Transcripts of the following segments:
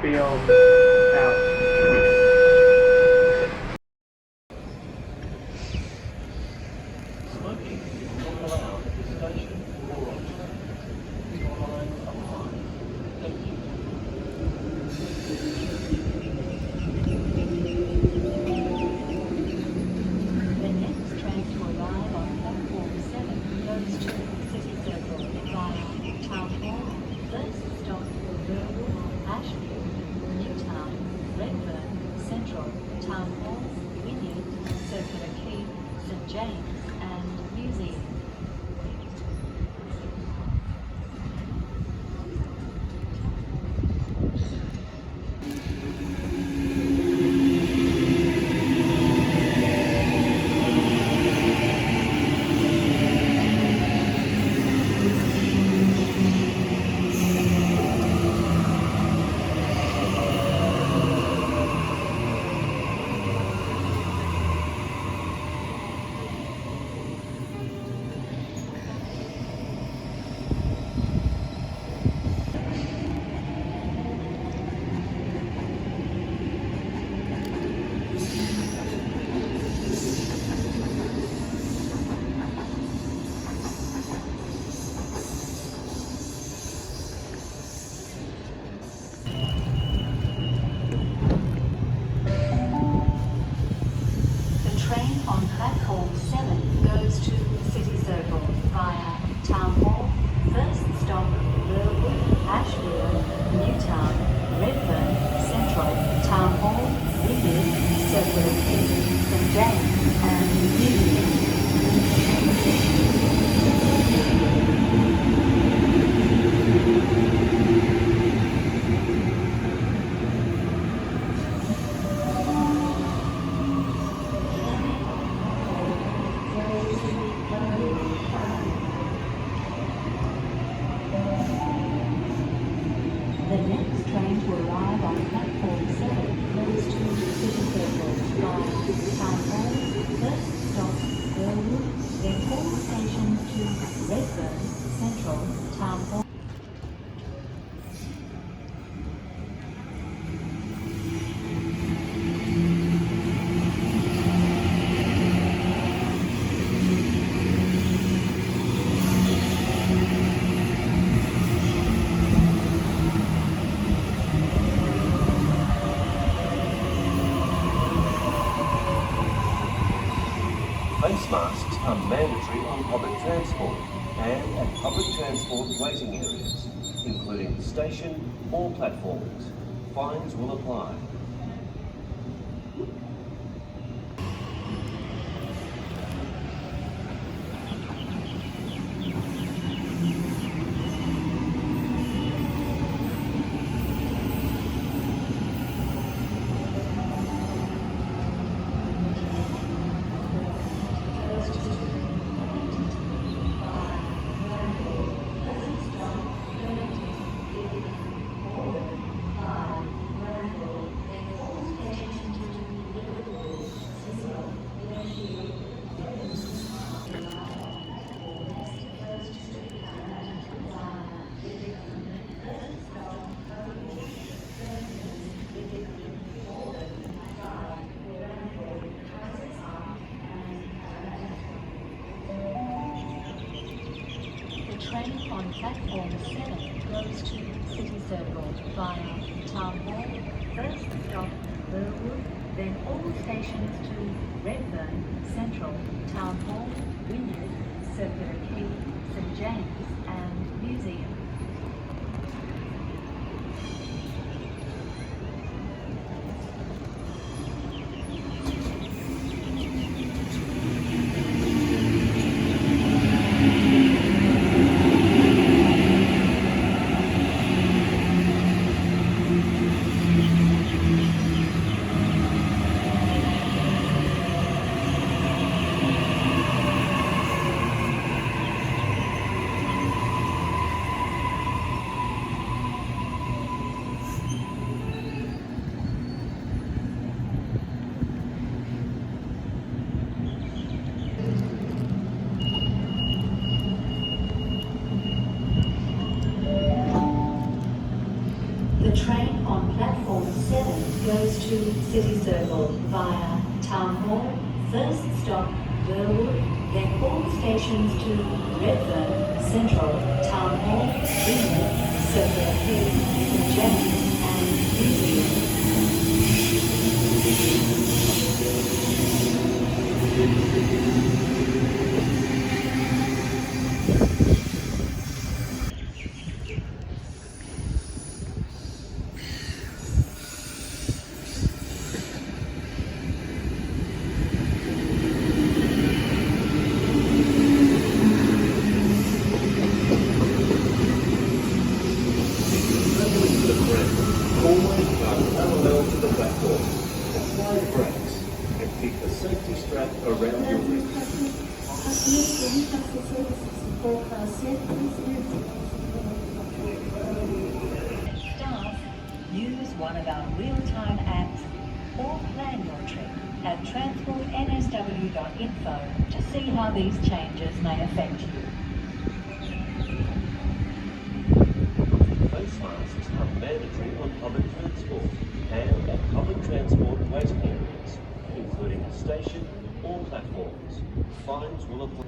Feel out. Smoking is not allowed at the station or on train. Your lines are fine. Thank you. The next train to arrive on platform 7 goes to City Circle via Town Hall, first stop Burwood, Ashfield, Newtown, Redfern, Central, Town Hall, Wynyard, Circular Quay, St James and Museum. The train on platform 7 goes to City Circle via Town Hall, first stop Burwood, Ashfield, Newtown, Redfern, Central, Town Hall, Wynyard, Circular Quay, St James and Museum. The next train to arrive on platform 7 goes to City Circle via Town Hall, first stop Burwood, then all stations to Redfern, Central, Town Hall. Face masks are mandatory on public transport and at public transport waiting areas, including the station or platforms. Fines will apply. The train on platform 7 goes to City Circle via Town Hall, first stop Burwood, then all stations to Redfern, Central, Town Hall, Wynyard, Circular Quay, St James and Museum. to City Circle via Town Hall, first stop Burwood, then all stations to Redfern, Central, Town Hall, Greenwood, Circular Quay, St James and Museum. Always run parallel to the platform. Apply the brakes and keep the safety strap around your wrist. Staff, use one of our real-time apps or plan your trip at transportnsw.info to see how these changes may affect you. Face masks are mandatory on public transport and at public transport waiting areas, including a station or platforms. Fines will apply.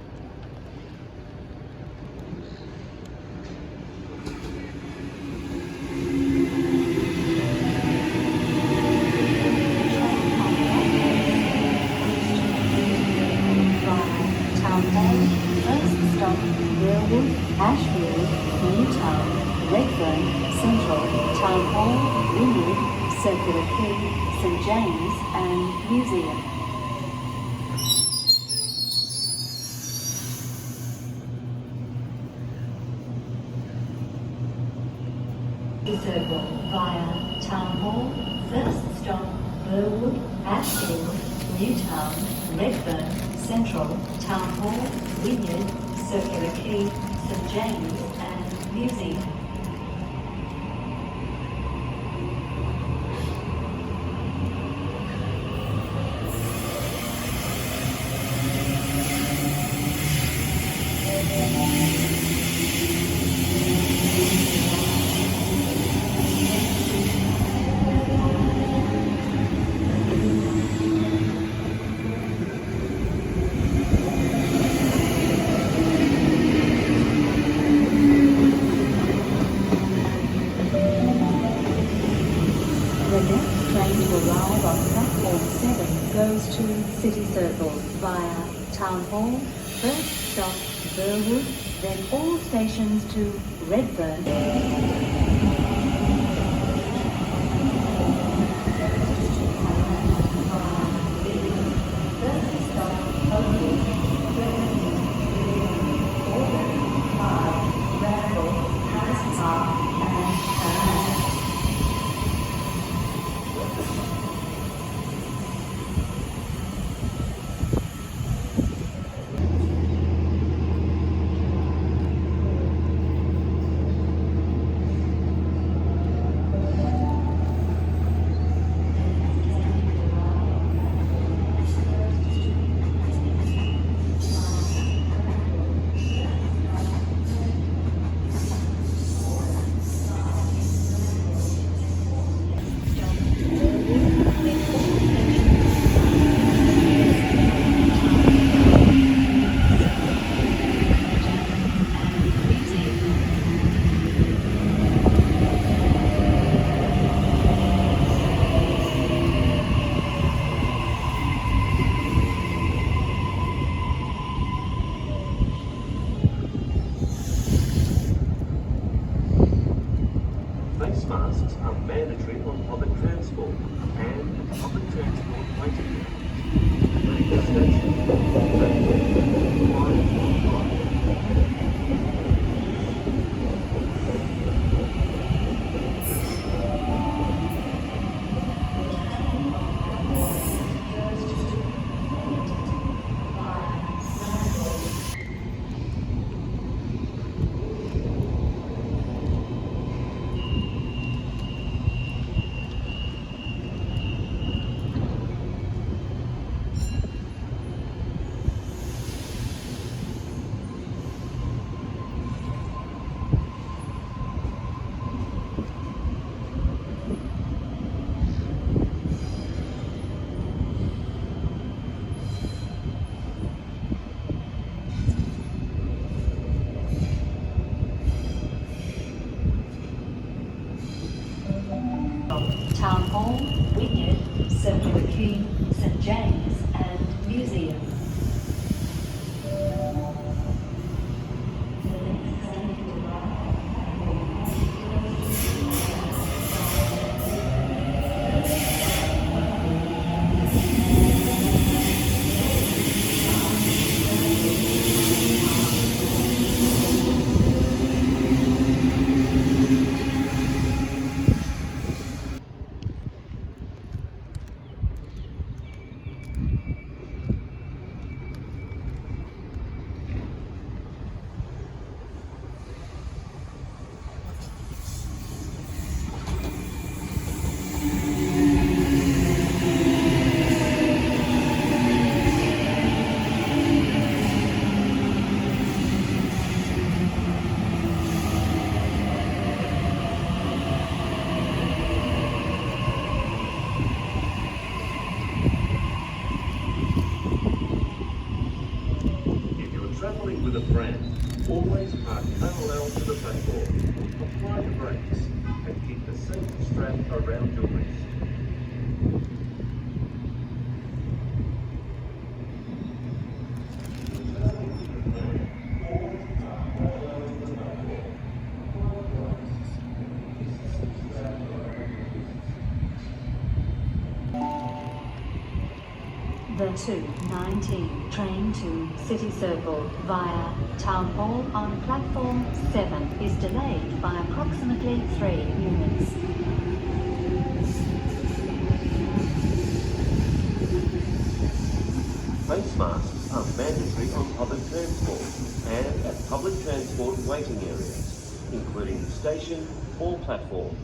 Town Hall, first stop Burwood, Ashfield, Newtown, Redfern, Central, Town Hall, Greenwood, Circular Quay, St James and Museum. Circle via Town Hall, first stop Burwood, Ashfield, Newtown, Redfern, Central, Town Hall, Wynyard, Circular Quay, St James and Museum. The next train to arrive on platform 7 goes to City Circle via Town Hall, first stop Burwood, then all stations to Redfern. Face masks are mandatory on public transport and at public transport waiting areas, including a station or platform. Fines will apply. Hall, Wynyard, Circular Quay, St James and Museum. If you're travelling with a friend, always park parallel to the platform, apply the brakes, and keep the seat strap around your wrist. The 2:19 train to City Circle via Town Hall on platform 7 is delayed by approximately 3 minutes. Face masks are mandatory on public transport and at public transport waiting areas, including the station or platform.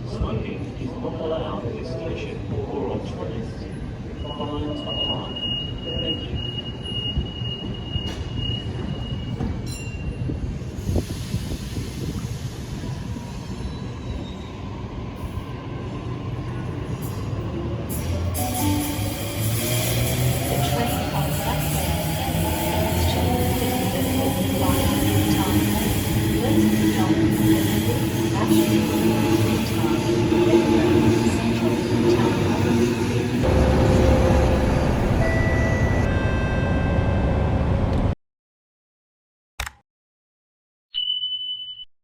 Smoking is not allowed in this station or on trains. Fines apply.